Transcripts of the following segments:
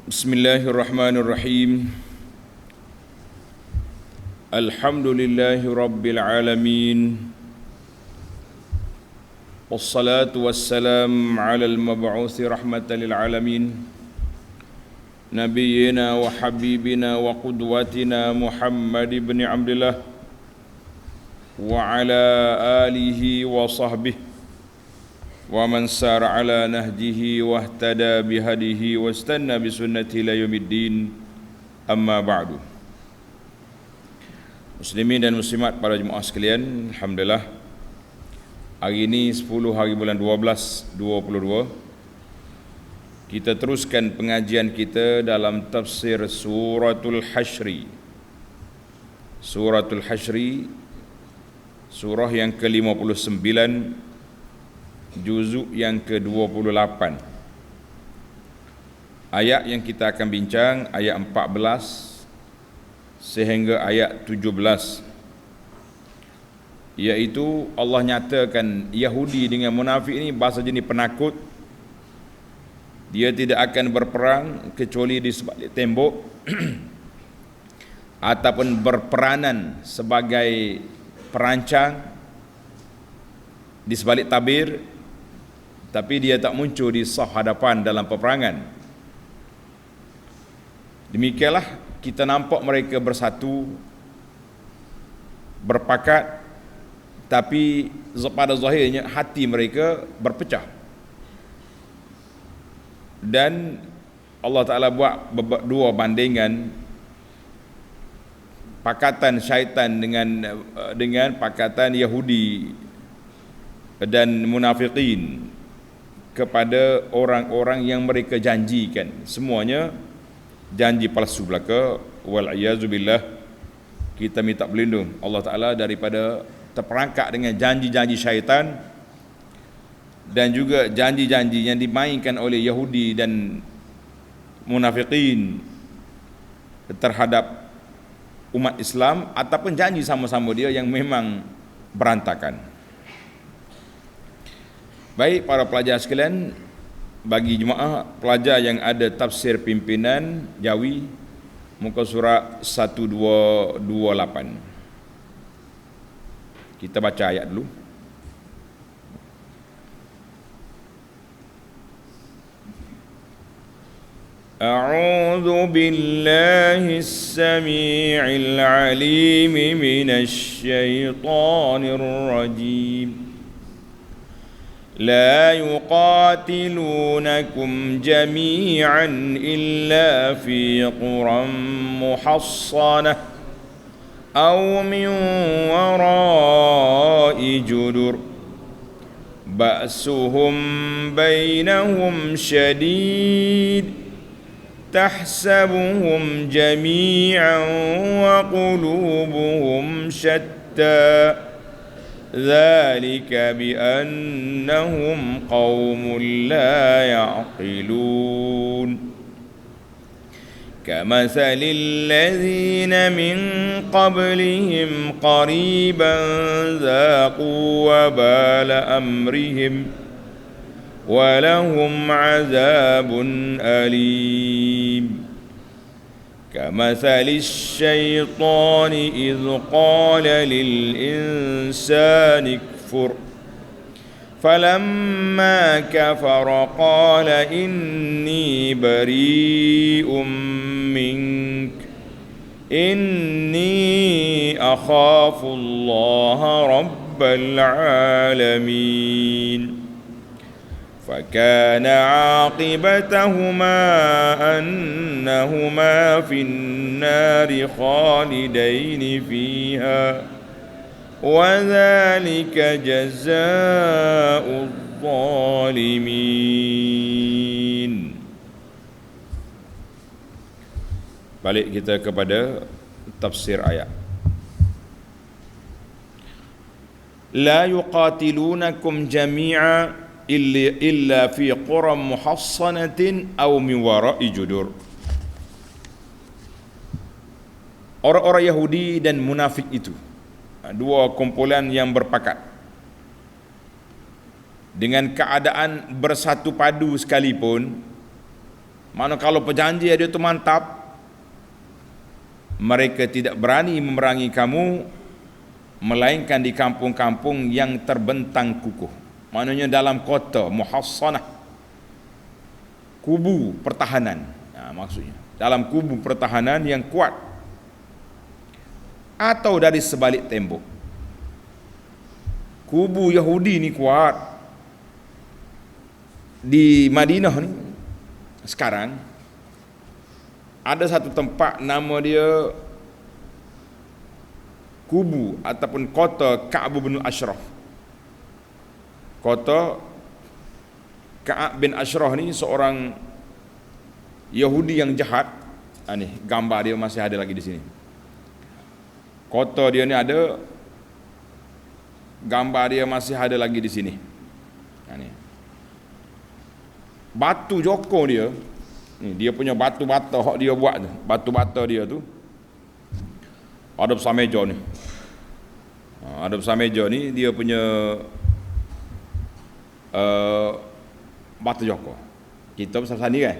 Bismillahirrahmanirrahim. Alhamdulillahi rabbil alamin. Wassalatu wassalam ala al-mab'uthi rahmatan lil alamin. Nabiyyina wa habibina wa qudwatina Muhammad ibn Abdullah wa ala alihi wa sahbihi wa man sara ala nahjihi wa ihtada bihadihi wa istanna bisunnati ila yaumiddin, amma ba'du. Muslimin dan muslimat para jemaah sekalian, alhamdulillah hari ini 10 hari bulan 12 2022 kita teruskan pengajian kita dalam tafsir suratul Hasyri. Suratul Hasyri, surah yang ke-59, juzuk yang ke-28. Ayat yang kita akan bincang ayat 14 sehingga ayat 17, iaitu Allah nyatakan Yahudi dengan munafik ini bahasa jenis penakut. Dia tidak akan berperang kecuali di sebalik tembok ataupun berperanan sebagai perancang di sebalik tabir, tapi dia tak muncul di saf hadapan dalam peperangan. Demikianlah kita nampak mereka bersatu, berpakat, tapi pada zahirnya hati mereka berpecah. Dan Allah Ta'ala buat dua bandingan, pakatan syaitan dengan pakatan Yahudi dan munafikin kepada orang-orang yang mereka janjikan. Semuanya janji palsu belaka. Wal'iyazubillah. Kita minta berlindung Allah Ta'ala daripada terperangkap dengan janji-janji syaitan dan juga janji-janji yang dimainkan oleh Yahudi dan munafikin terhadap umat Islam, ataupun janji sama-sama dia yang memang berantakan. Baik para pelajar sekalian, bagi jemaah pelajar yang ada tafsir pimpinan Jawi, muka surat 1228. Kita baca ayat dulu. A'udzu billahi as-sami'il 'alim minasy syaithanir rajim. لا يقاتلونكم جميعا إلا في قرى محصنة أو من وراء جدر بأسهم بينهم شديد تحسبهم جميعا وقلوبهم شتى ذلك بأنهم قوم لا يعقلون كمثل الذين من قبلهم قريبا ذاقوا وبال أمرهم ولهم عذاب أليم كمثل الشيطان إذ قال للإنسان اكفر فلما كفر قال إني بريء منك إني أخاف الله رب العالمين فكان عاقبتهما أنهما في النار خالدين فيها وذلك جزاء الظالمين. Balik kita kepada tafsir ayat. La yuqatilunakum jami'a illa fi quram muhassanatin aw min wara'i judur. Orang-orang Yahudi dan munafik itu, dua kumpulan yang berpakat dengan keadaan bersatu padu sekalipun, Mana kalau perjanjian dia tu mantap, mereka tidak berani memerangi kamu melainkan di kampung-kampung yang terbentang kukuh. Maknanya dalam kota muhassanah, kubu pertahanan. Maksudnya dalam kubu pertahanan yang kuat, atau dari sebalik tembok. Kubu Yahudi ni kuat di Madinah ni. Sekarang ada satu tempat nama dia kubu ataupun kota Ka'ab bin Ashraf. Kota Ka'ab bin Ashraf ni seorang Yahudi yang jahat. Ni gambar dia masih ada lagi di sini. Kota dia ni ada, gambar dia masih ada lagi di sini. Ni batu Joko dia, ni dia punya batu bata hak dia buat tu, batu bata dia tu ada besar meja ni. Ada besar meja ni dia punya batu Joko. Kita besar ni kan,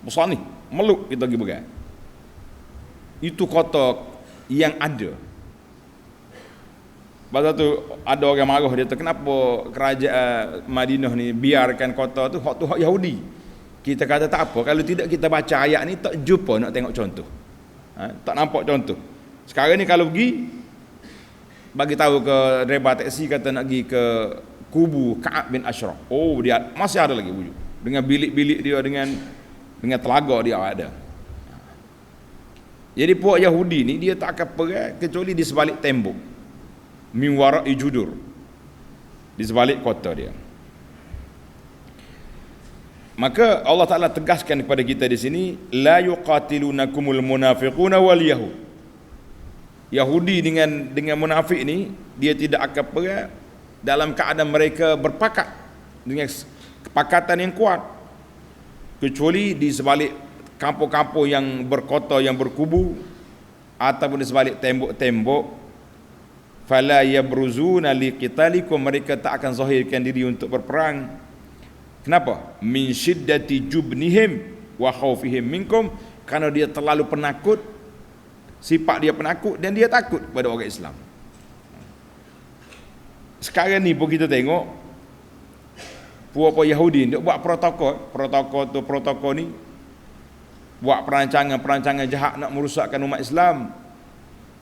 besar ni meluk kita pergi pegang. Itu kota yang ada. Pasal tu ada orang marah dia tu, kenapa kerajaan Madinah ni biarkan kota tu hak Yahudi. Kita kata tak apa, kalau tidak kita baca ayat ni tak jumpa nak tengok contoh. Tak nampak contoh. Sekarang ni kalau pergi bagi tahu ke driver taksi kata nak pergi ke kubu Ka'ab bin Ashraf. Oh, dia masih ada lagi wujud. Dengan bilik-bilik dia, dengan telaga dia ada. Jadi puak Yahudi ni dia tak akan pergi kecuali di sebalik tembok, min wara'i judur, di sebalik kota dia. Maka Allah Ta'ala tegaskan kepada kita di sini, la yuqatilunakumul munafiquna wal yahud. Yahudi dengan munafik ni dia tidak akan pergi dalam keadaan mereka berpakat dengan kepakatan yang kuat, kecuali di sebalik kampung-kampung yang berkota, yang berkubu, ataupun di sebalik tembok-tembok. Fala yabruzuna liqitalikum, mereka tak akan zahirkan diri untuk berperang. Kenapa? Min syiddati jubnihim wa khaufihim minkum, kerana dia terlalu penakut, sifat dia penakut dan dia takut pada orang Islam. Sekarang ni pun kita tengok puak-puak Yahudi dia buat protokol ni, buat perancangan jahat nak merosakkan umat Islam.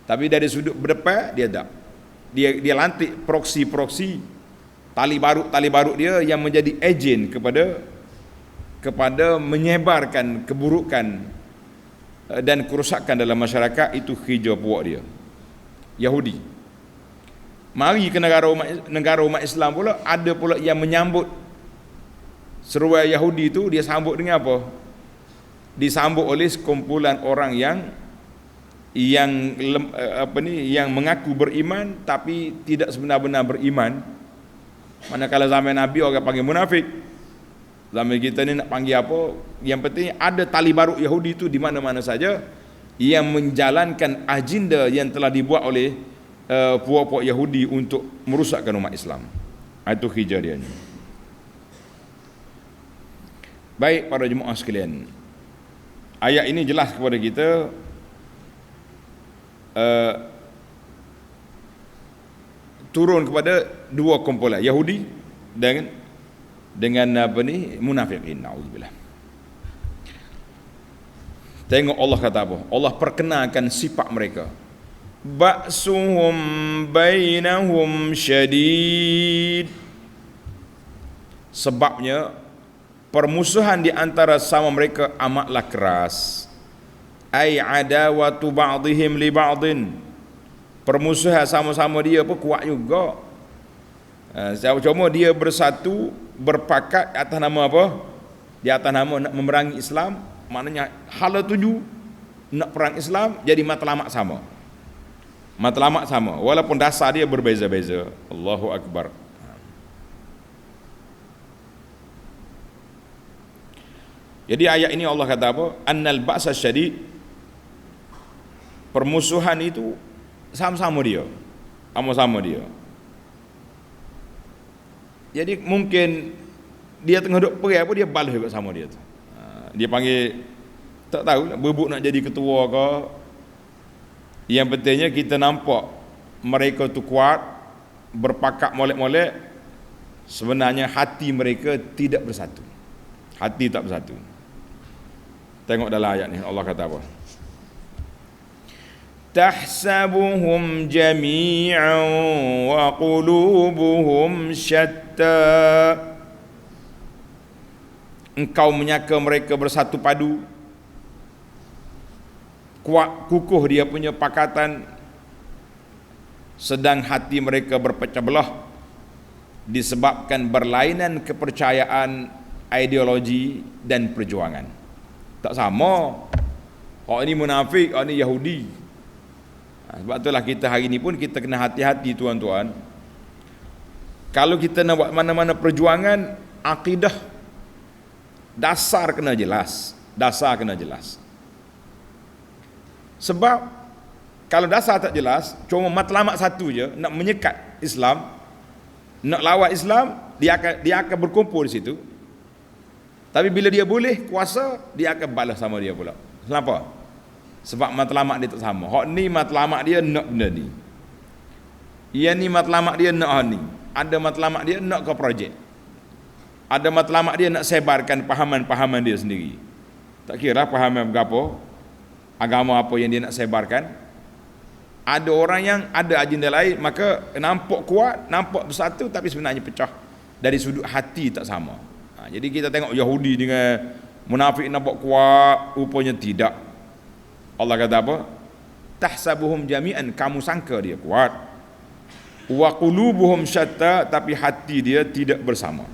Tapi dari sudut berdepan dia tak. Dia lantik proksi tali barut dia yang menjadi ejen kepada menyebarkan keburukan dan kerosakan dalam masyarakat. Itu kerja puak dia Yahudi. Mari ke negara umat Islam pula, ada pula yang menyambut seruan Yahudi tu. Dia sambut dengan apa? Disambut oleh sekumpulan orang yang mengaku beriman tapi tidak sebenar-benar beriman. Manakala zaman Nabi orang panggil munafik, zaman kita ni nak panggil apa? Yang penting ada tali barut Yahudi tu di mana-mana saja yang menjalankan agenda yang telah dibuat oleh puak-puak Yahudi untuk merosakkan umat Islam. Itu kerja dia ni. Baik para jemaah sekalian, ayat ini jelas kepada kita turun kepada dua kumpulan, Yahudi dengan munafikin. Nauzubillah. Tengok Allah kata apa? Allah perkenalkan sifat mereka. Ba'suhum bainahum syadid. Sebabnya permusuhan di antara sama mereka amatlah keras. Ai adawatu ba'dihim li ba'din. Permusuhan sama-sama dia pun kuat juga. Cuma dia bersatu, berpakat atas nama apa? Di atas nama nak memerangi Islam. Maknanya hala tuju nak perang Islam, jadi matlamat sama. Matlamat sama walaupun dasar dia berbeza-beza. Allahu Akbar. Jadi ayat ini Allah kata apa? Annal ba'sa syadid. Permusuhan itu sama-sama dia. Sama-sama dia. Jadi mungkin dia tengah duk pergi apa, dia balas juga sama dia tu. Dia panggil, tak tahu berebut nak jadi ketua ke. Yang pentingnya kita nampak mereka tu kuat, berpakat molek-molek, sebenarnya hati mereka tidak bersatu. Hati tak bersatu. Tengok dalam ayat ni Allah kata apa? Tahsabuhum jami'an wa qulubuhum syatta. Engkau menyangka mereka bersatu padu, kuat kukuh dia punya pakatan, sedang hati mereka berpecah belah disebabkan berlainan kepercayaan, ideologi dan perjuangan. Tak sama. Orang ini munafik, orang ini Yahudi. Sebab itulah kita hari ini pun kita kena hati-hati tuan-tuan. Kalau kita nak buat mana-mana perjuangan, akidah dasar kena jelas. Dasar kena jelas. Sebab kalau dasar tak jelas, cuma matlamat satu je, nak menyekat Islam, nak lawan Islam, dia akan berkumpul di situ. Tapi bila dia boleh kuasa, dia akan balas sama dia pula. Kenapa? Sebab matlamat dia tak sama. Hak ni matlamat dia nak benda ni. Yang ni matlamat dia nak ni. Ada matlamat dia nak ke projek. Ada matlamat dia nak sebarkan pahaman-pahaman dia sendiri. Tak kira pahaman berapa, agama apa yang dia nak sebarkan. Ada orang yang ada agenda lain, maka nampak kuat, nampak bersatu, tapi sebenarnya pecah. Dari sudut hati tak sama. Jadi kita tengok Yahudi dengan munafik nampak kuat, rupanya tidak. Allah kata apa? Tahsabuhum jami'an, kamu sangka dia kuat. Wa qulubuhum syatta, tapi hati dia tidak bersama.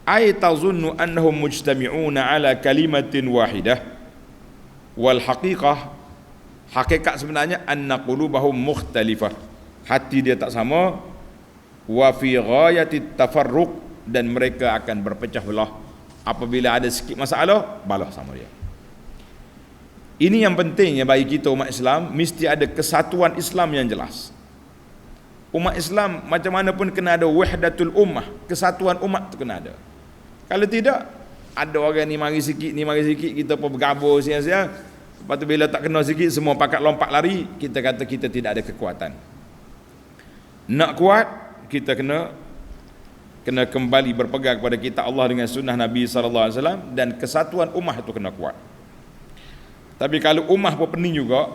Ay tazunnu annahum mujtami'una ala kalimatin wahidah. Wal haqiqah, hakikat sebenarnya anna qulubahum mukhtalifah. Hati dia tak sama. Wa fi ghayati tafarruq, dan mereka akan berpecah belah apabila ada sikit masalah, balah sama dia. Ini yang pentingnya bagi kita umat Islam, mesti ada kesatuan Islam yang jelas. Umat Islam macam mana pun kena ada wahdatul ummah, kesatuan umat tu kena ada. Kalau tidak, ada orang ni mari sikit, kita pun bergabung siang-siang. Lepas tu bila tak kena sikit, semua pakat lompat lari, kita kata kita tidak ada kekuatan. Nak kuat, kita kena kembali berpegang kepada kitab Allah dengan sunnah Nabi SAW, dan kesatuan ummah itu kena kuat. Tapi kalau ummah pun pening juga,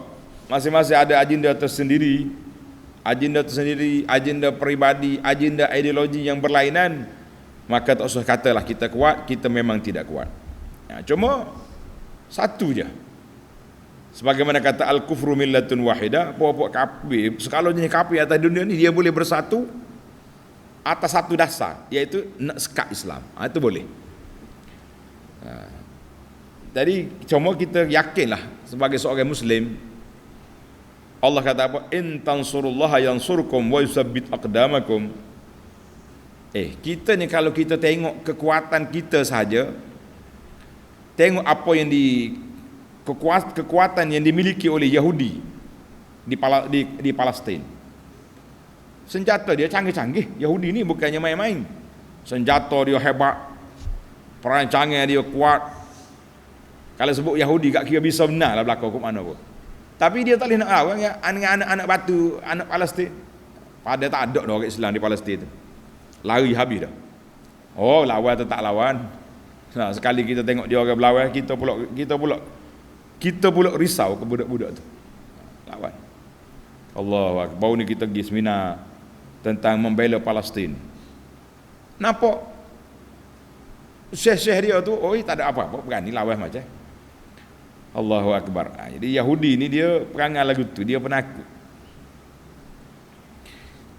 masing-masing ada agenda tersendiri, agenda peribadi, agenda ideologi yang berlainan, maka tak usah katalah kita kuat, kita memang tidak kuat. Cuma satu je. Sebagaimana kata al-kufru millatun wahidah, puak-puak kafir, sekalanya kafir atas dunia ni, dia boleh bersatu atas satu dasar, iaitu nak sekat Islam. Itu boleh. Jadi cuma kita yakinlah sebagai seorang Muslim, Allah kata apa? In tansurullaha yansurkum wa yusabbit aqdamakum. Kita ni kalau kita tengok kekuatan kita saja, tengok apa yang kekuatan yang dimiliki oleh Yahudi di Palestin. Senjata dia canggih-canggih. Yahudi ni bukannya main-main. Senjata dia hebat, perancangan dia kuat. Kalau sebut Yahudi, tak kira bisa benar lah belakang ke mana pun. Tapi dia tak boleh nak lawan dengan anak-anak batu, anak Palestin. Pada tak ada dah orang Islam di Palestin tu. Lari habis dah. Oh, lawan atau tak lawan. Nah, sekali kita tengok dia orang berlawan, kita pula risau ke budak-budak tu. Lawan. Allah, baru ni kita pergi seminar tentang membela Palestin. Nampak syekh-syekh dia tu, tak ada apa-apa, berani lawan macam. Allahu Akbar. Jadi Yahudi ni dia perangai lagu tu, dia penakut.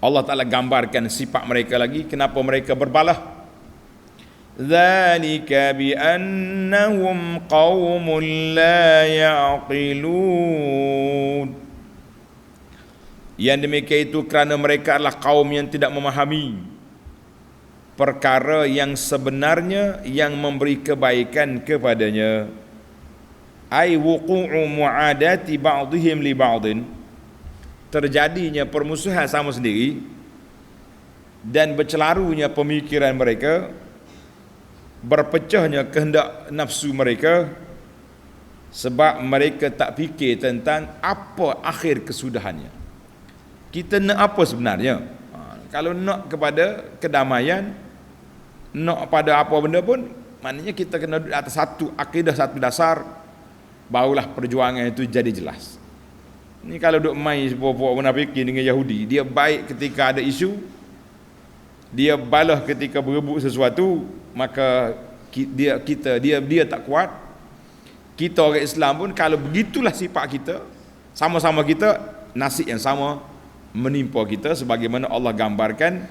Allah Ta'ala gambarkan sifat mereka lagi, kenapa mereka berbalah. Dzalika bi annahum qaumun la ya'qilun. Yang demikian itu kerana mereka adalah kaum yang tidak memahami perkara yang sebenarnya yang memberi kebaikan kepadanya. Ai wuqu'u mu'adati ba'dihim li ba'din, terjadinya permusuhan sama sendiri dan bercelarunya pemikiran mereka berpecahnya kehendak nafsu mereka sebab mereka tak fikir tentang apa akhir kesudahannya. Kita nak apa sebenarnya? Kalau nak kepada kedamaian, nak pada apa benda pun, maknanya kita kena duduk atas satu akidah, satu dasar, barulah perjuangan itu jadi jelas. Ni kalau duk main puak-puak munafikin dengan Yahudi, dia baik ketika ada isu, dia balah ketika berebut sesuatu, maka dia tak kuat. Kita orang Islam pun kalau begitulah sifat kita, sama-sama kita nasib yang sama menimpa kita sebagaimana Allah gambarkan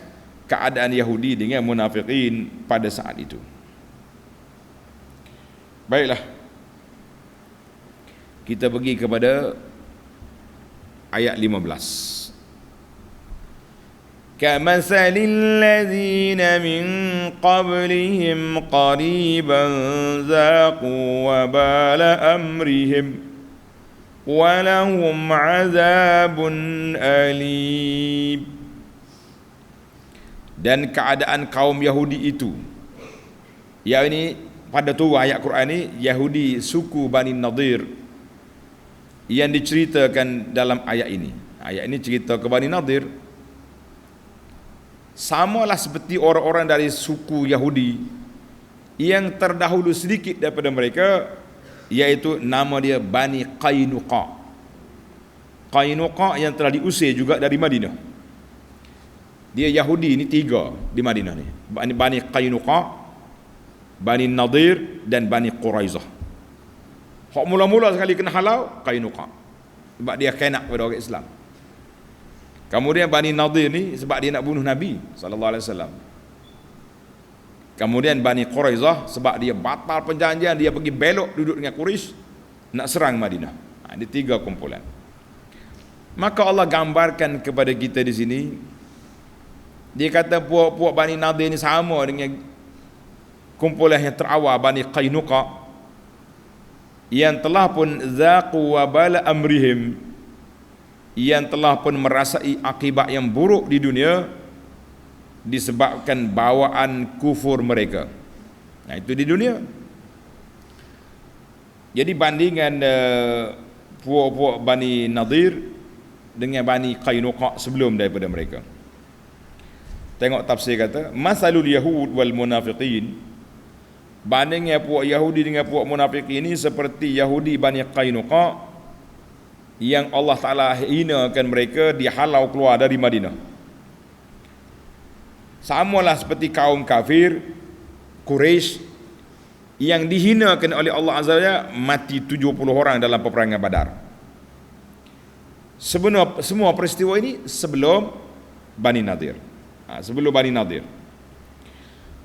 keadaan Yahudi dengan munafikin pada saat itu. Baiklah, kita pergi kepada ayat 15. Kamathalil ladzina min qablihim qariban zaqu wabala amrihim walahum azabun alim. Dan keadaan kaum Yahudi itu, yang ini pada tu ayat Quran ni, Yahudi suku Bani Nadir yang diceritakan dalam ayat ini. Ayat ini cerita ke Bani Nadir. Samalah seperti orang-orang dari suku Yahudi yang terdahulu sedikit daripada mereka, iaitu nama dia Bani Qainuqa. Qainuqa yang telah diusir juga dari Madinah. Dia Yahudi ni 3 di Madinah ni. Bani Qainuqa, Bani Nadir dan Bani Quraizah. Hak mula-mula sekali kena halau Qainuqa, sebab dia kena kepada orang Islam. Kemudian Bani Nadir ni sebab dia nak bunuh Nabi SAW. Kemudian Bani Quraizah sebab dia batal perjanjian, dia pergi belok duduk dengan Quraisy nak serang Madinah. Ini 3 kumpulan. Maka Allah gambarkan kepada kita di sini, dia kata puak-puak Bani Nadir ni sama dengan kumpulan yang terawal Bani Qainuqa yang telah pun zaqu wabala amrihim, yang telah pun merasai akibat yang buruk di dunia disebabkan bawaan kufur mereka. Nah, itu di dunia. Jadi bandingan puak-puak Bani Nadir dengan Bani Qainuqa sebelum daripada mereka. Tengok tafsir kata, masalul yahud wal munafiqin, bandingnya puak Yahudi dengan puak munafiqin ini seperti Yahudi Bani Qainuqa yang Allah Ta'ala hinakan mereka, dihalau keluar dari Madinah. Samalah seperti kaum kafir Quraisy yang dihinakan oleh Allah Azza wa Jalla, mati 70 orang dalam peperangan Badar. Semua peristiwa ini sebelum Bani Nadir. Sebelum Bani Nadir.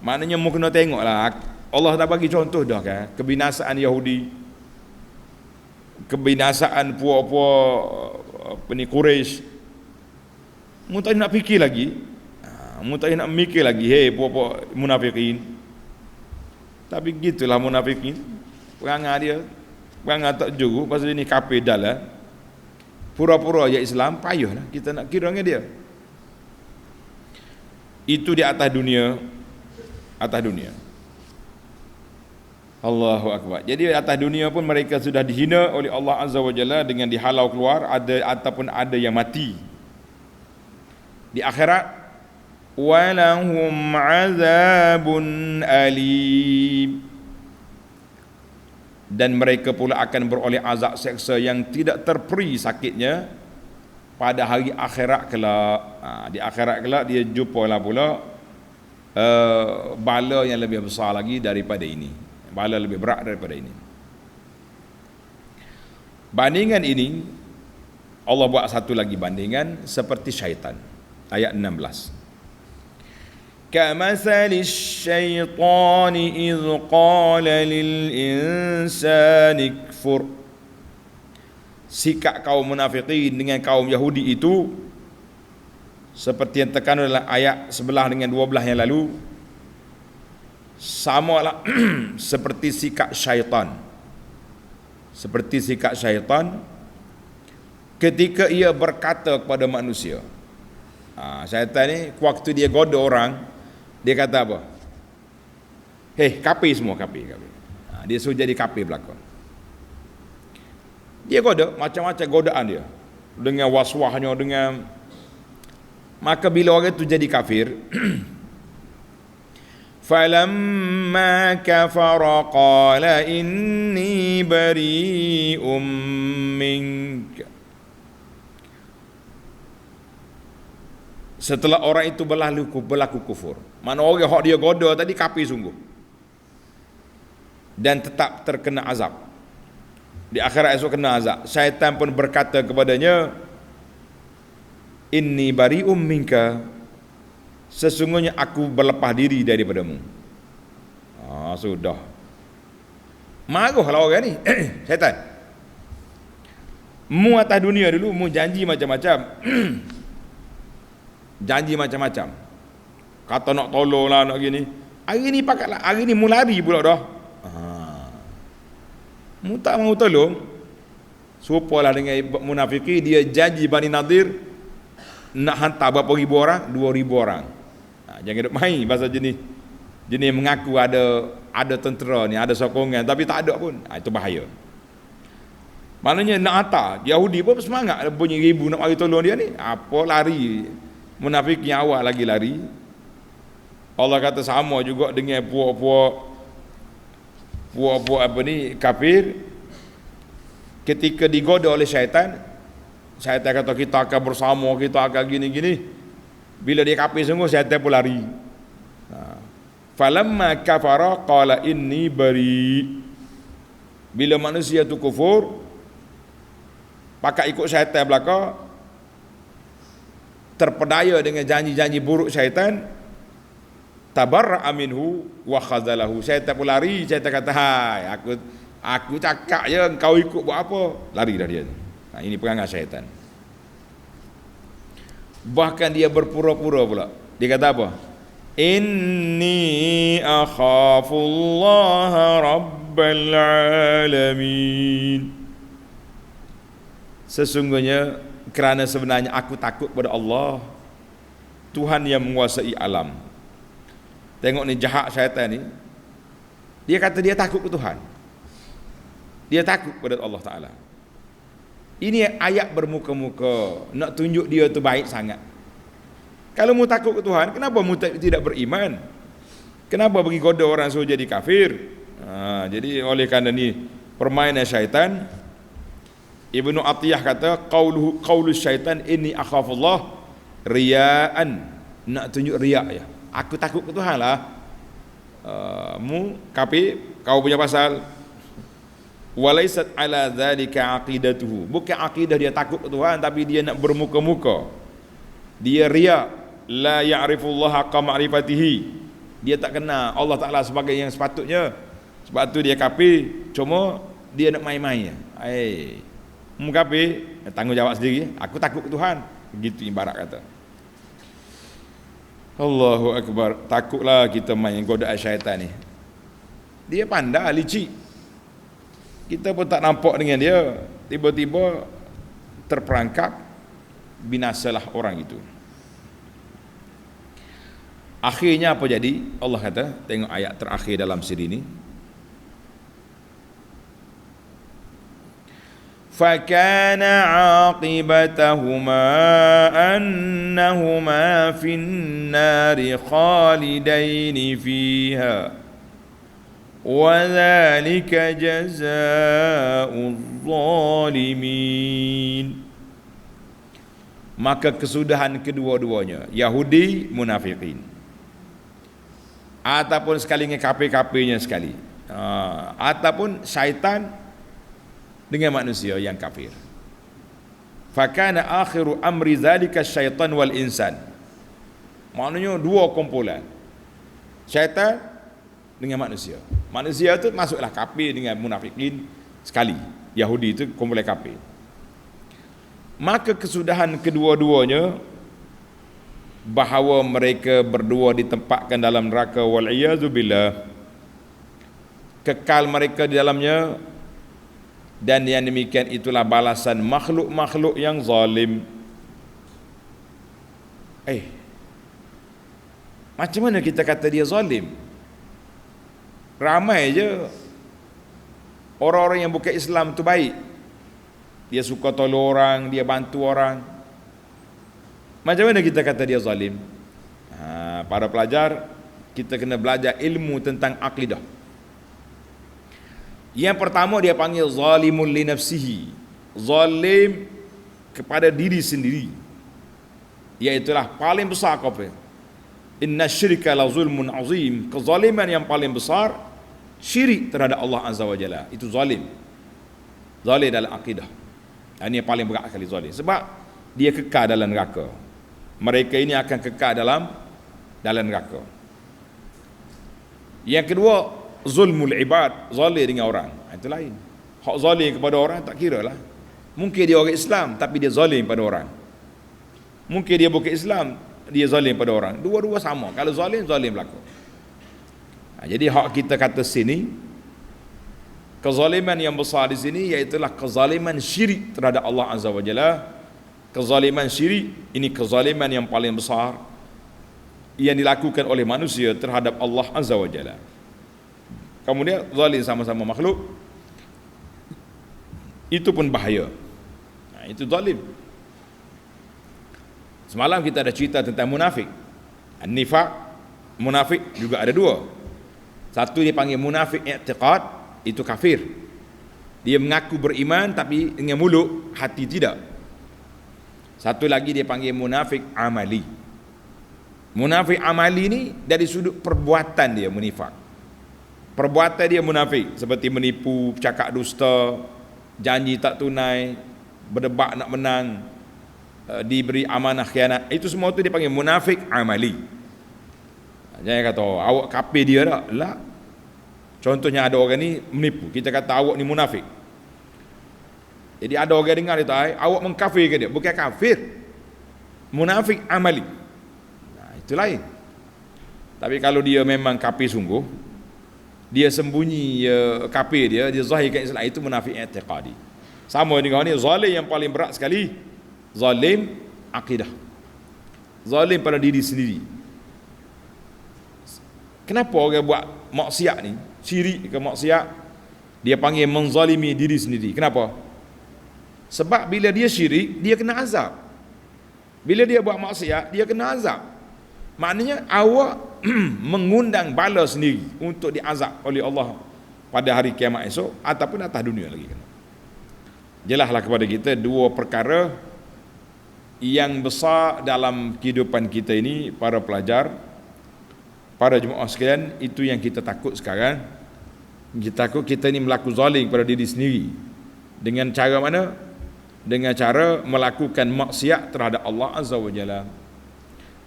Maknanya mu kena tengoklah, Allah dah bagi contoh dah kan, kebinasaan Yahudi, kebinasaan puak-puak Quraisy. Mu tak nak fikir lagi, mu tak nak mikir lagi, hei puak-puak munafikin. Tapi gitulah munafikin, perangai tak juru, pasal ini kafir dah lah, pura-pura ya Islam, payahlah kita nak kira dengan dia. Itu di atas dunia, Allahu Akbar. Jadi atas dunia pun mereka sudah dihina oleh Allah Azza wa Jalla dengan dihalau keluar, ataupun ada yang mati. Di akhirat, walahum azabun alim, dan mereka pula akan beroleh azab seksa yang tidak terperi sakitnya pada hari akhirat kelak. Di akhirat kelak dia jumpalah pula bala yang lebih besar lagi daripada ini, bala lebih berat daripada ini. Bandingan ini Allah buat satu lagi bandingan seperti syaitan. Ayat 16. Kamathalis syaitani idh qala lil insani kfur. Sikap kaum munafikin dengan kaum Yahudi itu seperti yang terkandung dalam ayat 11 dengan 12 yang lalu, samalah seperti sikap syaitan. Seperti sikap syaitan ketika ia berkata kepada manusia. Syaitan ni waktu dia goda orang, dia kata apa? Kafir semua, kafir. Dia suruh jadi kafir belakang. Dia goda, macam-macam godaan dia. Dengan waswahnya, dengan... Maka bila orang itu jadi kafir, falamma kafara qala inni bari'um minka. Setelah orang itu berlaku kufur, mana orang hak dia goda tadi kafir sungguh, dan tetap terkena azab. Di akhirat esok kena azab. Syaitan pun berkata kepadanya, inni bari'um minka, sesungguhnya aku berlepas diri daripadamu. Sudah. Marahlah orang ni. Syaitan. Mu atas dunia dulu, mu janji macam-macam. Janji macam-macam. Kata nak tolong lah, nak gini. Hari ni pakatlah, hari ni mu lari pula dah. Mu tak mahu tolong. Serupalah dengan munafiki, dia janji Bani Nadir nak hantar berapa ribu orang? 2,000 orang. Jangan duk main pasal jenis mengaku ada tentera ni, ada sokongan tapi tak ada pun. Itu bahaya. Maknanya nak hantar, Yahudi pun semangat bunyi ribu nak mari tolong dia ni. Apa lari? Munafik yang awal lagi lari. Allah kata sama juga dengan puak-puak apa ni, kafir. Ketika digoda oleh syaitan kata kita akan bersama, kita akan gini-gini. Bila dia kafir sungguh, syaitan pun lari. Falamma kafara qala inni bari. Bila manusia tu kufur, pakai ikut syaitan belaka, terpedaya dengan janji-janji buruk syaitan, tabarra'a minhu wa khazalahu. Syaitan pun lari. Syaitan kata, hai, aku cakap je, kau ikut buat apa? Lari dah dia. Ini perangai syaitan. Bahkan dia berpura-pura pula. Dia kata apa? Inni akhafullaha rabbal alamin. Sesungguhnya, kerana sebenarnya aku takut pada Allah, Tuhan yang menguasai alam. Tengok ni jahat syaitan ni. Dia kata dia takut ke Tuhan. Dia takut pada Allah Ta'ala. Ini ayat bermuka-muka nak tunjuk dia tu baik sangat. Kalau mu takut ke Tuhan, kenapa mu tidak beriman? Kenapa bagi goda orang suruh jadi kafir? Jadi oleh kerana ni permainan syaitan, Ibnu Atiyah kata qaulu syaitan inni akhafullah riyaan, nak tunjuk riak ya. Aku takut ke Tuhan lah. Mu kafir, kau punya pasal. Walaisat ala dzalika aqidatuhu. Bukan akidah dia takut ke Tuhan, tapi dia nak bermuka-muka. Dia riak, la ya'rifullah haqqa ma'rifatihi. Dia tak kenal Allah Taala sebagai yang sepatutnya. Sebab tu dia kafir, cuma dia nak main-main. Mu kafir, tanggungjawab sendiri. Aku takut ke Tuhan. Begitu ibarat kata. Allahu akbar. Takutlah kita main godaan syaitan ni. Dia pandai, licik. Kita pun tak nampak dengan dia, tiba-tiba terperangkap, binasalah orang itu. Akhirnya apa jadi? Allah kata, tengok ayat terakhir dalam siri ini. فَكَانَ عَاقِبَتَهُمَا أَنَّهُمَا فِي النَّارِ خَالِدَيْنِ فِيهَا وَذَلِكَ جَزَاءُ الظَّالِمِينَ. Maka kesudahan kedua-duanya, Yahudi, munafikin, ataupun sekali dengan kafir-kafirnya sekali, ataupun syaitan dengan manusia yang kafir. Fakana akhiru amri zalika syaitan wal insan. Maknanya dua kumpulan, syaitan dengan manusia. Manusia tu masuklah kafir dengan munafikin sekali. Yahudi itu kumpulan kafir. Maka kesudahan kedua-duanya bahawa mereka berdua ditempatkan dalam neraka wal iyazu billah, kekal mereka di dalamnya, dan yang demikian itulah balasan makhluk-makhluk yang zalim. Macam mana kita kata dia zalim? Ramai je orang-orang yang bukan Islam tu baik. Dia suka tolong orang, dia bantu orang. Macam mana kita kata dia zalim? Para pelajar, kita kena belajar ilmu tentang akidah. Yang pertama dia panggil zalimun li nafsihi, zalim kepada diri sendiri, iaitulah paling besar apa? Inna syirka la zulmun azim. Kezaliman yang paling besar syirik terhadap Allah Azza wa Jalla. Itu zalim. Zalim dalam akidah. Ini yang paling berat sekali zalim. Sebab dia kekal dalam neraka. Mereka ini akan kekal dalam neraka. Yang kedua, zulmul ibad, zalim dengan orang. Itu lain. Hak zalim kepada orang tak kira lah. Mungkin dia orang Islam tapi dia zalim pada orang. Mungkin dia bukan Islam, dia zalim pada orang. Dua-dua sama. Kalau zalim berlaku. Jadi hak kita kata sini, kezaliman yang besar di sini iaitulah kezaliman syirik terhadap Allah Azza wa Jalla. Kezaliman syirik ini kezaliman yang paling besar yang dilakukan oleh manusia terhadap Allah Azza wa Jalla. Kemudian zalim sama-sama makhluk, itu pun bahaya. Itu zalim. Semalam kita ada cerita tentang munafik. Nifaq, munafik juga ada dua. Satu dia panggil munafik i'tiqad, itu kafir. Dia mengaku beriman tapi dengan mulut, hati tidak. Satu lagi dia panggil munafik amali. Munafik amali ni dari sudut perbuatan dia munafik. Perbuatan dia munafik, seperti menipu, cakap dusta, janji tak tunai, berdebat nak menang, diberi amanah khianat. Itu semua tu dia panggil munafik amali. Jangan kata awak kafir dia tak. Lah. Contohnya ada orang ni menipu, kita kata awak ni munafik. Jadi ada orang dengar dia tak, awak mengkafirkan dia. Bukan kafir, munafik amali. Itu lain. Tapi kalau dia memang kafir sungguh, dia sembunyi kafir dia zahirkan Islam, itu munafik i'tiqadi. Sama dengan ni zalim yang paling berat sekali, zalim akidah. Zalim pada diri sendiri. Kenapa orang buat maksiat ni, syirik ke maksiat, dia panggil menzalimi diri sendiri. Kenapa? Sebab bila dia syirik, dia kena azab. Bila dia buat maksiat, dia kena azab. Maknanya awak mengundang bala sendiri untuk diazab oleh Allah pada hari kiamat esok ataupun atas dunia lagi. Jelaslah kepada kita dua perkara yang besar dalam kehidupan kita ini, para pelajar, para jemaah sekalian. Itu yang kita takut sekarang. Kita takut kita ni melaku zalim pada diri sendiri. Dengan cara mana? Dengan cara melakukan maksiat terhadap Allah Azza wa Jalla.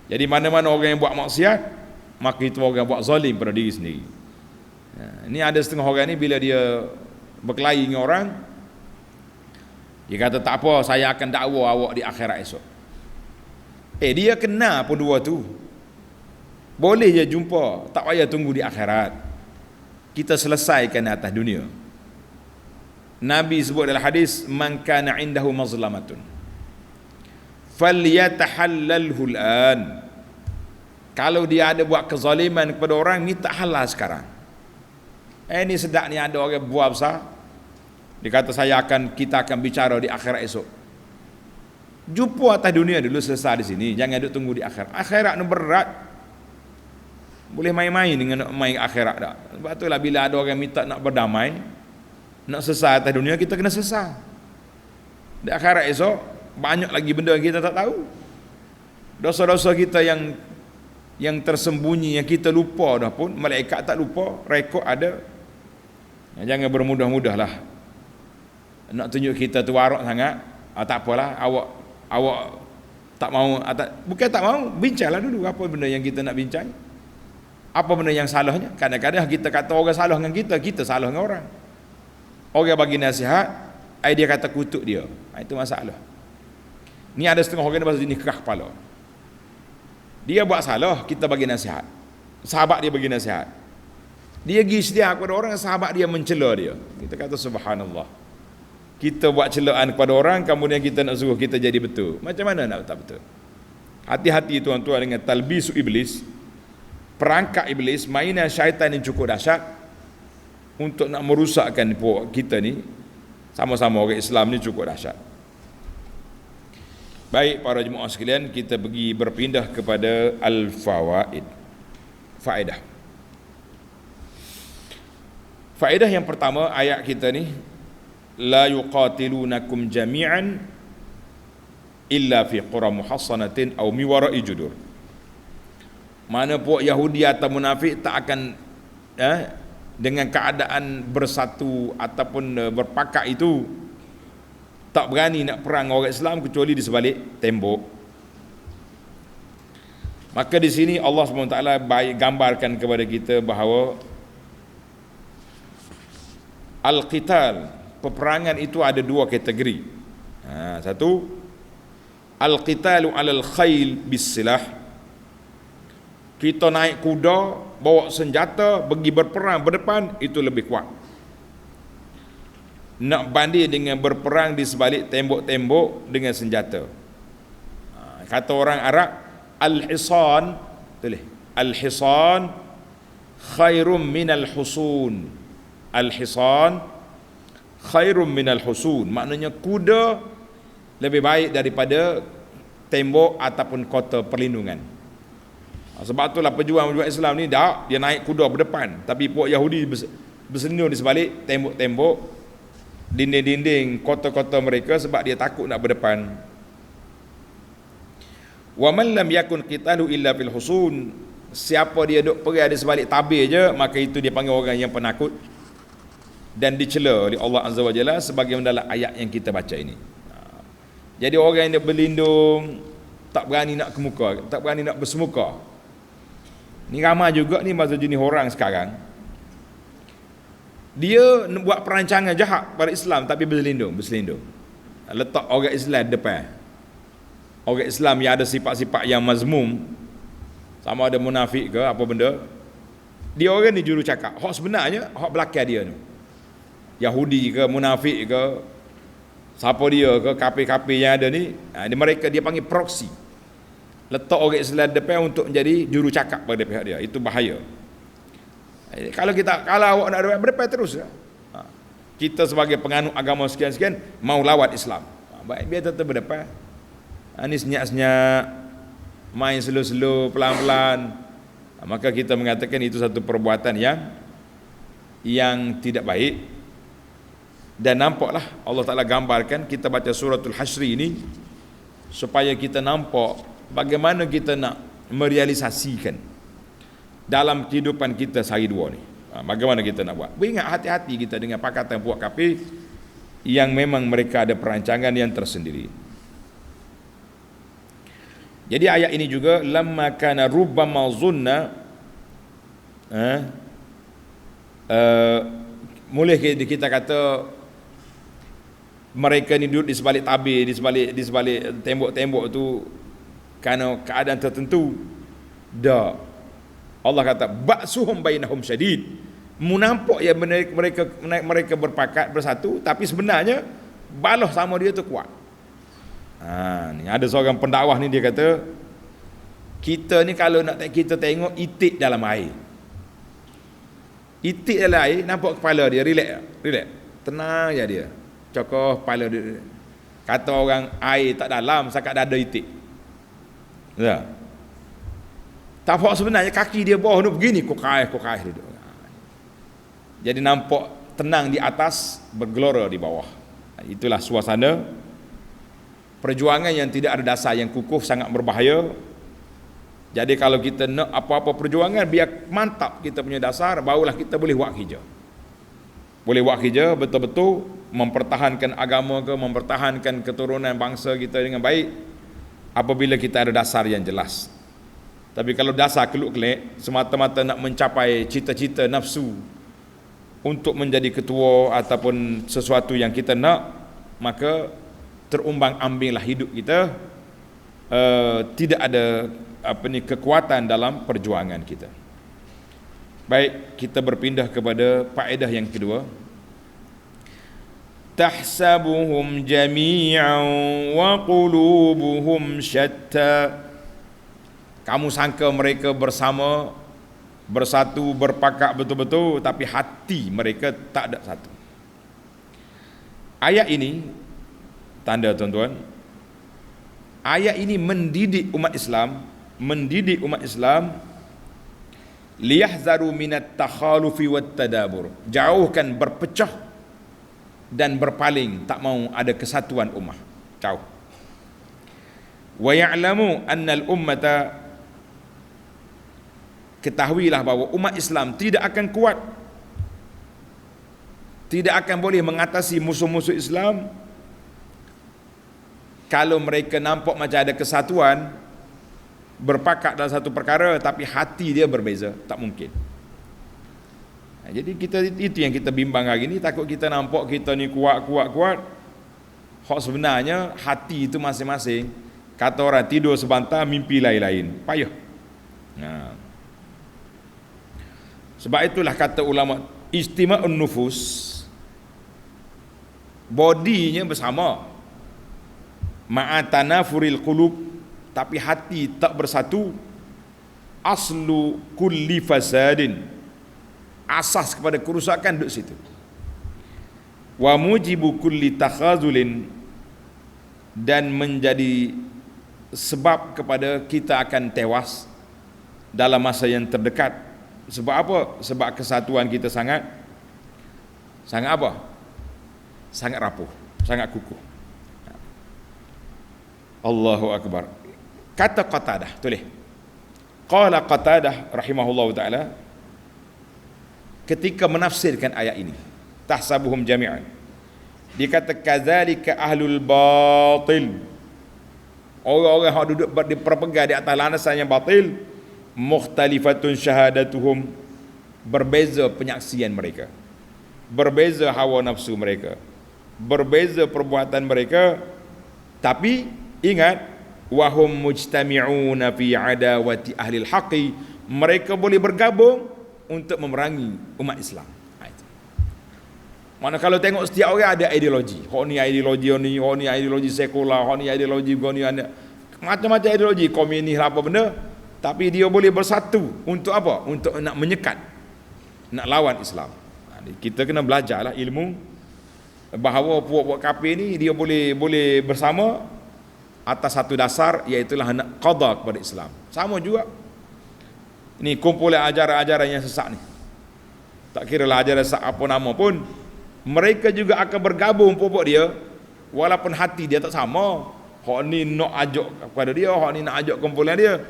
Jadi mana-mana orang yang buat maksiat, maka itu orang buat zalim pada diri sendiri. Ini ada setengah orang ni bila dia berkelahi dengan orang, dia kata tak apa, saya akan dakwa awak di akhirat esok. Dia kena pun dua tu. Boleh je jumpa, tak payah tunggu di akhirat. Kita selesaikan atas dunia. Nabi sebut dalam hadis, man kana indahu mazlamatun falyatahallalhu al-an. Kalau dia ada buat kezaliman kepada orang, minta halal sekarang. Ini sedap ni, ada orang buat besar, dia kata kita akan bicara di akhirat esok. Jumpa atas dunia dulu, selesai di sini, jangan duk tunggu di akhirat. Akhirat ni berat. Boleh main-main dengan nak main akhirat tak. Sebab itulah bila ada orang minta nak berdamai, nak selesai atas dunia, kita kena selesai. Di akhirat esok banyak lagi benda yang kita tak tahu. Dosa-dosa kita yang tersembunyi, yang kita lupa dah pun, malaikat tak lupa, rekod ada. Jangan bermudah-mudahlah nak tunjuk kita tu warak sangat. Tak apalah, awak tak mau, bukan tak mau, bincanglah dulu apa benda yang kita nak bincang. Apa benda yang salahnya? Kadang-kadang kita kata orang salah dengan kita salah dengan orang. Orang bagi nasihat, dia kata kutuk dia. Itu masalah. Ni ada setengah orang bahasa jenis kerah kepala. Dia buat salah, kita bagi nasihat. Sahabat dia bagi nasihat. Dia pergi sedia kepada orang, sahabat dia mencela dia. Kita kata subhanallah. Kita buat celaan kepada orang, kemudian kita nak suruh kita jadi betul. Macam mana nak tak betul? Hati-hati tuan-tuan dengan talbisu iblis. Perangkap iblis, mainan syaitan yang cukup dahsyat. untuk nak merusakkan kita ni, sama-sama orang Islam ni cukup dahsyat. Baik para jemaah sekalian, kita pergi berpindah kepada al-fawaid. Faedah. Faedah yang pertama ayat kita ni, la yuqatilunakum jami'an illa fi qura muhassanatin aw mi wara'i judur. Mana puak Yahudi atau munafik tak akan dengan keadaan bersatu ataupun berpakat itu tak berani nak perang orang Islam kecuali di sebalik tembok. Maka di sini Allah SWT gambarkan kepada kita bahawa al-qital, peperangan itu ada dua kategori. Satu, al-qitalu alal khail bis-silah. Kita naik kuda, bawa senjata, pergi berperang berdepan, itu lebih kuat. Nak banding dengan berperang di sebalik tembok-tembok dengan senjata. Kata orang Arab, al-hisan, tulis, al-hisan khairum minal husun. Al-hisan khairum minal husun. Maknanya kuda lebih baik daripada tembok ataupun kota perlindungan. Sebab itulah pejuang Islam ni dia naik kuda berdepan, tapi puak Yahudi bersendur di sebalik tembok-tembok, dinding-dinding kota-kota mereka sebab dia takut nak berdepan. Wa man lam yakun qitalu illa fil husun. Siapa dia duk pergi di sebalik tabir je, maka itu dia panggil orang yang penakut dan dicela oleh Allah Azza wa Jalla sebagaimana dalam ayat yang kita baca ini. Jadi orang yang berlindung tak berani nak kemuka, tak berani nak bersemuka. Ni ramai juga ni masa jenis orang sekarang. Dia buat perancangan jahat pada Islam tapi berselindung. Letak orang Islam depan. Orang Islam yang ada sifat-sifat yang mazmum, sama ada munafik ke apa benda, dia orang ni juru cakap. Hak sebenarnya hak belakang dia tu, Yahudi ke munafik ke siapa dia ke kafir-kafir yang ada ni, mereka dia panggil proxy. Letak orang Islam depan untuk menjadi juru cakap pada pihak dia. Itu bahaya. Kalau awak nak berdepan terus, kita sebagai penganut agama sekian-sekian mau lawat Islam, baik biar tetap berdepan. Ini senyap-senyap, main slow-slow, pelan-pelan, maka kita mengatakan itu satu perbuatan yang tidak baik. Dan nampaklah Allah Ta'ala gambarkan, kita baca suratul Hasyr ini supaya kita nampak bagaimana kita nak merealisasikan dalam kehidupan kita sehari dua ni. Bagaimana kita nak buat? Beringat hati-hati kita dengan pakatan puak kafir yang memang mereka ada perancangan yang tersendiri. Jadi ayat ini juga, lamma kana rubbama zunna, mulai kita kata mereka ni duduk di sebalik tabir, di sebalik tembok-tembok tu kerana keadaan tertentu. Allah kata ba'suhum bainahum syadid. Menampak ya mereka berpakat bersatu, tapi sebenarnya balah sama dia tu kuat. Ni ada seorang pendakwah ni, dia kata kita ni kalau nak kita tengok itik dalam air. Itik dalam air, nampak kepala dia relax, tenang je dia, cokoh kepala dia. Kata orang air tak dalam, sakat dada itik. Ya. Tapi sebenarnya kaki dia bawah tu begini, kokai dia. Jadi nampak tenang di atas, bergelora di bawah. Itulah suasana perjuangan yang tidak ada dasar yang kukuh, sangat berbahaya. Jadi kalau kita nak apa-apa perjuangan, biar mantap kita punya dasar, barulah kita boleh buat kerja. Boleh buat kerja betul-betul mempertahankan agama ke, mempertahankan keturunan bangsa kita dengan baik, apabila kita ada dasar yang jelas. Tapi kalau dasar keluk-kelek, semata-mata nak mencapai cita-cita nafsu untuk menjadi ketua ataupun sesuatu yang kita nak, maka terumbang-ambinglah hidup kita, tidak ada kekuatan dalam perjuangan kita. Baik, kita berpindah kepada faedah yang kedua. Tahsabuhum jami'an wa qulubuhum syatta. Kamu sangka mereka bersama, bersatu, berpakat betul-betul, tapi hati mereka tak ada satu. Ayat ini, tanda tuan-tuan, ayat ini mendidik umat Islam liyahzaru minat takhalufi wat tadabur, jauhkan berpecah dan berpaling, tak mau ada kesatuan ummah, jauh. Wa ya'lamu annal ummata, ketahuilah bahawa umat Islam tidak akan kuat, tidak akan boleh mengatasi musuh-musuh Islam kalau mereka nampak macam ada kesatuan, berpakat dalam satu perkara, tapi hati dia berbeza. Tak mungkin. Jadi itu yang kita bimbang hari ni. Takut kita nampak kita ni kuat. Hak sebenarnya hati itu masing-masing. Kata orang, tidur sebentar mimpi lain-lain. Payah. Sebab itulah kata ulama, istima'un nufus, bodinya bersama, ma'atanafuril qulub, tapi hati tak bersatu, aslu kulli fasadin, asas kepada kerusakan duduk situ. Wa mujibu kulli takhazulin, dan menjadi sebab kepada kita akan tewas dalam masa yang terdekat. Sebab apa? Sebab kesatuan kita sangat apa? Sangat rapuh, sangat kukuh. Allahu Akbar. Kata Qatadah, tulis. Qala Qatadah rahimahullahu ta'ala ketika menafsirkan ayat ini, tahsabuhum jami'an, dia kata kadzalika ahlul batil, orang-orang yang duduk berpegang di atas landasan yang batil, mukhtalifatun syahadatuhum, berbeza penyaksian mereka, berbeza hawa nafsu mereka, berbeza perbuatan mereka, tapi ingat, wahum mujtami'una fi adawati ahlil haqi, mereka boleh bergabung untuk memerangi umat Islam. Mana kalau tengok setiap orang ada ideologi, hak ni ideologi ni, hak ni ideologi sekular, hak ni ideologi ni, macam-macam ideologi, komunis apa benda, tapi dia boleh bersatu untuk apa? Untuk nak menyekat, nak lawan Islam. Kita kena belajarlah ilmu bahawa puak-puak kafir ni dia boleh bersama atas satu dasar, iaitu nak qada kepada Islam. Sama juga ni kumpulan ajaran-ajaran yang sesat ni, tak kira lah ajaran sesat apa nama pun, mereka juga akan bergabung puak-puak dia, walaupun hati dia tak sama. Hak ni nak ajak kepada dia, hak ni nak ajak kumpulan dia,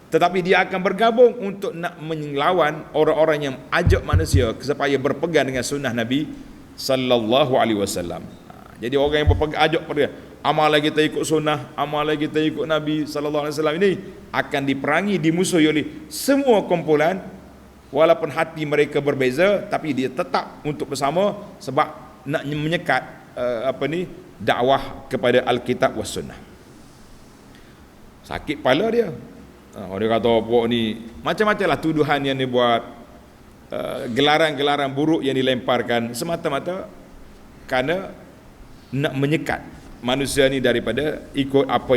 tetapi dia akan bergabung untuk nak melawan orang-orang yang ajak manusia supaya berpegang dengan sunnah Nabi sallallahu alaihi wasallam. Jadi orang yang berpegang ajak pada amalan kita ikut sunnah, amalan kita ikut Nabi sallallahu alaihi wasallam ini akan diperangi, dimusuhi oleh semua kumpulan, walaupun hati mereka berbeza, tapi dia tetap untuk bersama sebab nak menyekat dakwah kepada Alkitab was sunnah. Sakit kepala dia. Dia kata puak ni macam-macam lah tuduhan yang dibuat, gelaran-gelaran buruk yang dilemparkan, semata-mata kerana nak menyekat manusia ni daripada ikut apa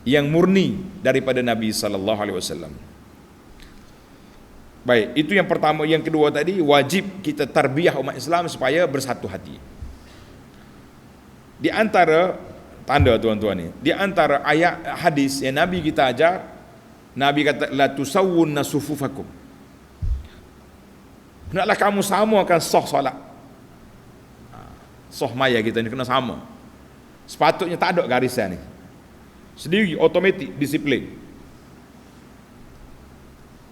yang murni daripada Nabi sallallahu alaihi wasallam. Baik, itu yang pertama. Yang kedua tadi, wajib kita tarbiyah umat Islam supaya bersatu hati. Di antara tanda tuan-tuan ni, di antara ayat hadis yang Nabi kita ajar, Nabi kata la tusawwunna sufufakum, hendaklah kamu samakan sah solat. Sah maya kita ni kena sama. Sepatutnya tak ada garisan ni, sendiri automatik disiplin.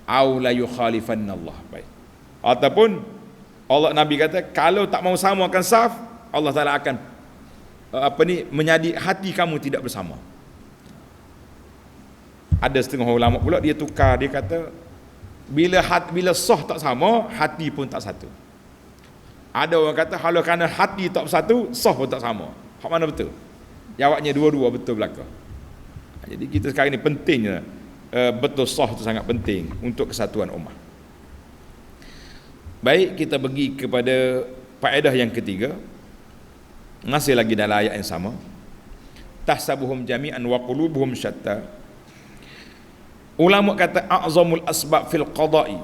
Au la yukhalifanna Allah. Baik. Ataupun Allah, Nabi kata kalau tak mau samakan saf, Allah Taala akan menjadi hati kamu tidak bersama. Ada setengah ulama pula dia tukar, dia kata bila sah tak sama, hati pun tak satu. Ada orang kata kalau kerana hati tak bersatu, sah pun tak sama. Hak mana betul? Jawabnya dua-dua betul belaka. Jadi kita sekarang ni pentingnya betul sah itu sangat penting untuk kesatuan ummah. Baik, kita pergi kepada faedah yang ketiga, masih lagi dalam ayat yang sama. Tahsabuhum jami'an wa qulubuhum syatta. Ulama kata a'zamul asbab fil qada'i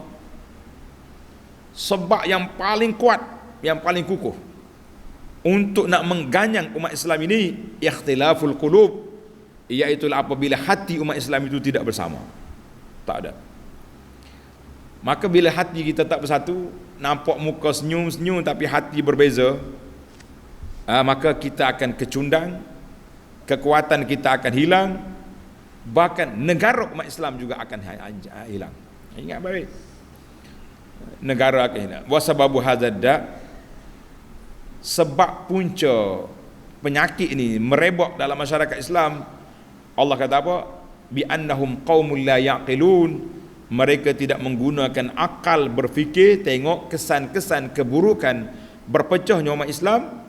sebab yang paling kuat, yang paling kukuh untuk nak mengganyang umat Islam ini ikhtilaful qulub, iaitu apabila hati umat Islam itu tidak bersama. Tak ada. Maka bila hati kita tak bersatu, nampak muka senyum-senyum tapi hati berbeza, maka kita akan kecundang, kekuatan kita akan hilang, bahkan negara umat Islam juga akan hilang. Ingat baik, negara akan hilang. Wasababu hadzal, sebab punca penyakit ini merebak dalam masyarakat Islam, Allah kata apa? Bi annahum qaumul la yaqilun, mereka tidak menggunakan akal berfikir. Tengok kesan-kesan keburukan berpecahnya umat Islam,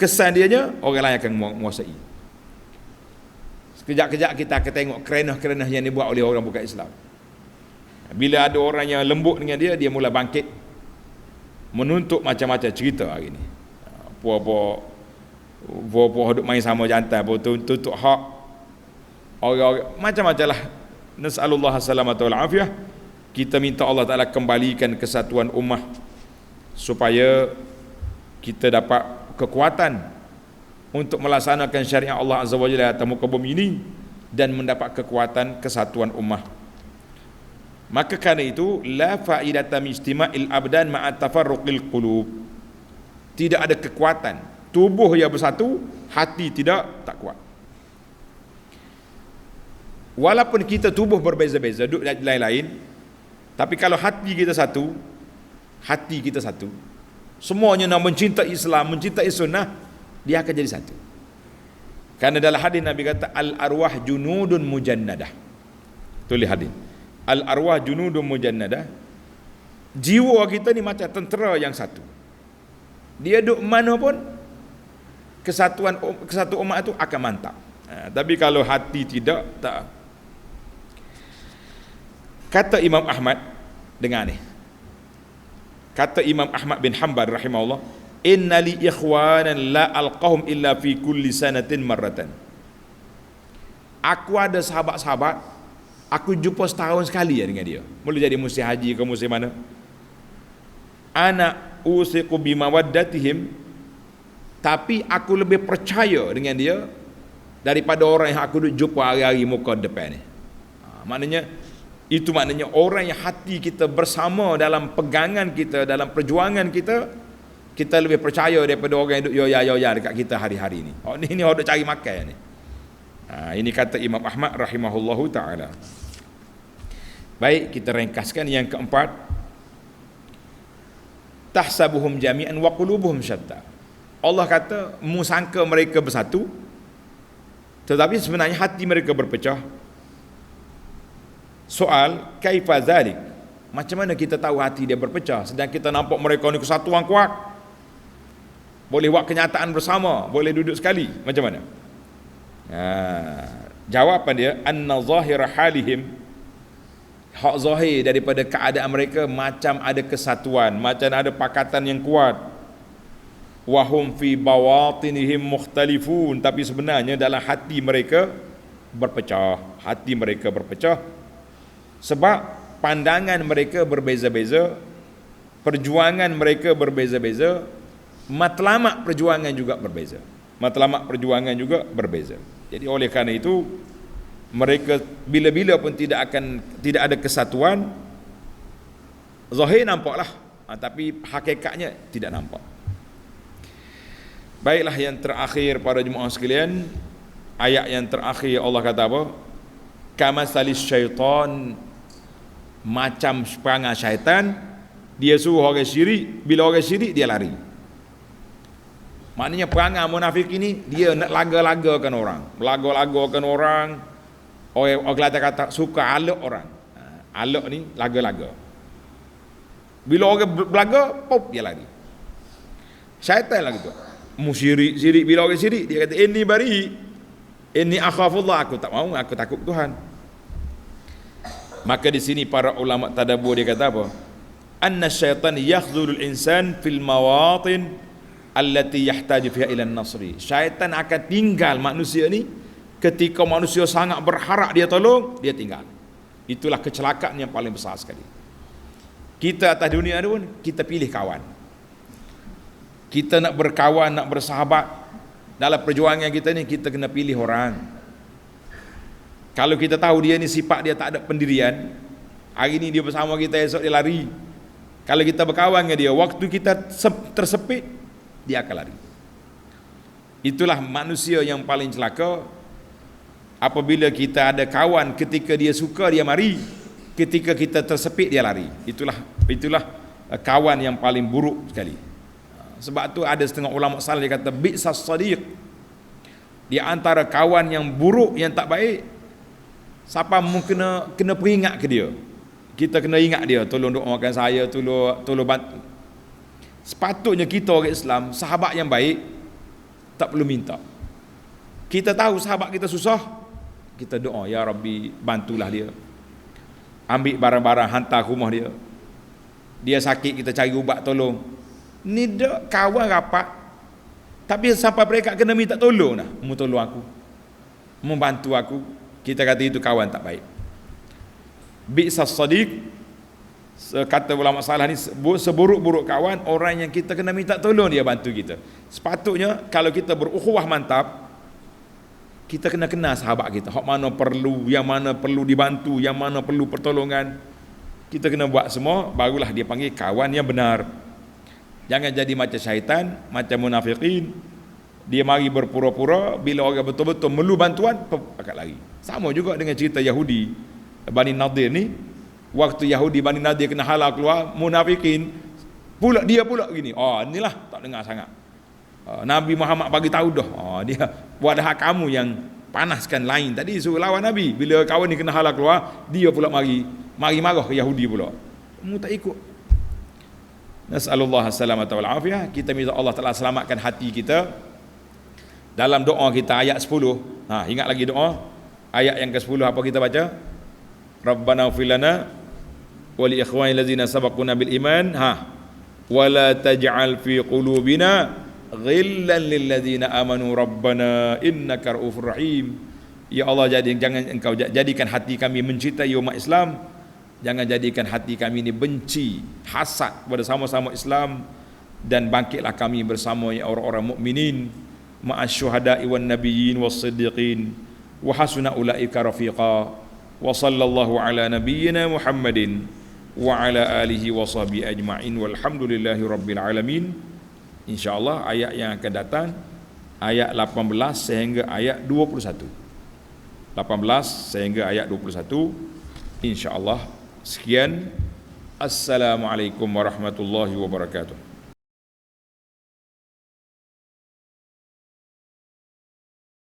kesan dianya orang lain akan menguasai. Sekejap-kejap kita akan tengok kerenah-kerenah yang dibuat oleh orang bukan Islam. Bila ada orang yang lembut dengan dia, dia mula bangkit menuntut macam-macam cerita hari ni. Puan-puan duk main sama jantan, tuntut hak orang macam-macam lah. Nas'alullah assalamata wal afiyah. Kita minta Allah Ta'ala kembalikan kesatuan ummah supaya kita dapat kekuatan untuk melaksanakan syariat Allah Azza wa Jalla atas muka bumi ini dan mendapat kekuatan kesatuan ummah. Maka kerana itu la fa'idata min istima'il abdan ma'a tafarruqil qulub. Tidak ada kekuatan tubuh yang bersatu, hati tak kuat. Walaupun kita tubuh berbeza-beza, duduk lain-lain, tapi kalau hati kita satu, semuanya nak mencintai Islam, mencintai sunnah, dia akan jadi satu. Karena dalam hadis Nabi kata al-arwah junudun mujannadah. Tulis hadis. Al-arwah junudun mujannadah. Jiwa kita ni macam tentera yang satu. Dia duduk mana pun, kesatu umat itu akan mantap. Tapi kalau hati tidak, tak. Kata Imam Ahmad, dengar ni. Kata Imam Ahmad bin Hanbal rahimahullah, inna li ikhwanan la alqahum illa fi kulli sanatin marratan. Aku ada sahabat-sahabat, aku jumpa setahun sekali dengan dia. Mula jadi musim haji ke musim mana. Ana usiqu bimawaddatihim, tapi aku lebih percaya dengan dia daripada orang yang aku jumpa hari-hari muka depan ni. Itu maknanya orang yang hati kita bersama dalam pegangan kita, dalam perjuangan kita, kita lebih percaya daripada orang yang duduk yoya-yoya dekat kita hari-hari ni. Ni orang duduk cari makan ni. Ini kata Imam Ahmad rahimahullahu ta'ala. Baik, kita ringkaskan yang keempat. Tahsabuhum jami'an wa qulubuhum syatta. Allah kata, musangka mereka bersatu, tetapi sebenarnya hati mereka berpecah. Soal, kaifa zalik? Macam mana kita tahu hati dia berpecah sedang kita nampak mereka ni kesatuan kuat, boleh buat kenyataan bersama, boleh duduk sekali? Macam mana? Jawapan dia, anna zahira halihim, hak zahir daripada keadaan mereka macam ada kesatuan, macam ada pakatan yang kuat. Wahum fi bawatinihim mukhtalifun, tapi sebenarnya dalam hati mereka berpecah. Hati mereka berpecah sebab pandangan mereka berbeza-beza, perjuangan mereka berbeza-beza, matlamat perjuangan juga berbeza. Jadi oleh kerana itu mereka bila-bila pun tidak ada kesatuan. Zahir nampaklah, tapi hakikatnya tidak nampak. Baiklah, yang terakhir para jemaah sekalian, ayat yang terakhir Allah kata apa? Kamasalis syaitan, macam perangai syaitan. Dia suruh orang syirik, bila orang syirik dia lari. Maknanya perangai munafik ini, dia nak laga-lagakan orang, laga-lagakan orang. Orang Kelantan kata suka alok orang. Alok ni laga-laga. Bila orang belaga, pop dia lari. Syaitan lah gitu. Syirik, bila orang syirik dia kata inni bari, inni akhafullah, aku tak mau, aku takut Tuhan. Maka di sini para ulama tadabbur dia kata apa? Anna syaitan yakhdhulul insan fil mawatin allati yahtaju fiha ila an-nasri. Syaitan akan tinggal manusia ni ketika manusia sangat berharap dia tolong, dia tinggal. Itulah kecelakaan yang paling besar sekali. Kita atas dunia pun kita pilih kawan. Kita nak berkawan, nak bersahabat, dalam perjuangan kita ni kita kena pilih orang. Kalau kita tahu dia ni sifat dia tak ada pendirian, hari ni dia bersama kita, esok dia lari. Kalau kita berkawan dengan dia, waktu kita tersepit, dia akan lari. Itulah manusia yang paling celaka. Apabila kita ada kawan, ketika dia suka dia mari, ketika kita tersepit dia lari. Itulah kawan yang paling buruk sekali. Sebab tu ada setengah ulama salaf dia kata bi'sas sadiq. Di antara kawan yang buruk, yang tak baik, siapa mu kena peringat ke dia. Kita kena ingat dia, tolong doakan saya, tolong bantu. Sepatutnya kita orang Islam, sahabat yang baik tak perlu minta. Kita tahu sahabat kita susah, kita doa, ya Rabbi bantulah dia. Ambil barang-barang hantar ke rumah dia. Dia sakit, kita cari ubat tolong. Ni dak kawan rapat, tapi sampai mereka kena minta tolong dah. Mu tolong aku, membantu aku. Kita kata itu kawan tak baik. Bi'sas sadiq, kata ulama salah ni, seburuk-buruk kawan orang yang kita kena minta tolong dia bantu kita. Sepatutnya kalau kita berukhuwah mantap, kita kena kenal sahabat kita, hak mana perlu, yang mana perlu dibantu, yang mana perlu pertolongan. Kita kena buat semua, barulah dia panggil kawan yang benar. Jangan jadi macam syaitan, macam munafikin. Dia mari berpura-pura, bila orang betul-betul perlu bantuan, pakat lari. Sama juga dengan cerita Yahudi Bani Nadir ni. Waktu Yahudi Bani Nadir kena halal keluar, munafikin pula dia pula begini. Inilah tak dengar sangat. Nabi Muhammad bagi tahu dah. Dia buat dah kamu yang panaskan lain tadi suruh lawan Nabi. Bila kawan ni kena halal keluar, dia pula mari marah ke Yahudi pula. Kamu tak ikut. Nas'alullah as-salamata wal afiyah. Kita minta Allah Ta'ala selamatkan hati kita. Dalam doa kita ayat 10, ingat lagi doa ayat yang ke-10 apa kita baca? Rabbana ighfir lana wa li ikhwanil ladzina sabaquna bil iman wa la taj'al fi qulubina ghillan lil ladzina amanu rabbana innaka ra'ufur rahim. Ya Allah, jangan engkau jadikan hati kami mencintai umat Islam, jangan jadikan hati kami ini benci, hasad kepada sama-sama Islam, dan bangkitlah kami bersama orang-orang mukminin ma'asy syuhada'i wan nabiyyin was siddiqin wa hasuna ulaika rafiqa. Wa sallallahu ala nabiyyina Muhammadin wa ala alihi wa sahbihi ajma'in walhamdulillahi rabbil alamin. InsyaAllah ayat yang akan datang ayat 18 sehingga ayat 21. 18 sehingga ayat 21 InsyaAllah. Sekian. Assalamualaikum warahmatullahi wabarakatuh.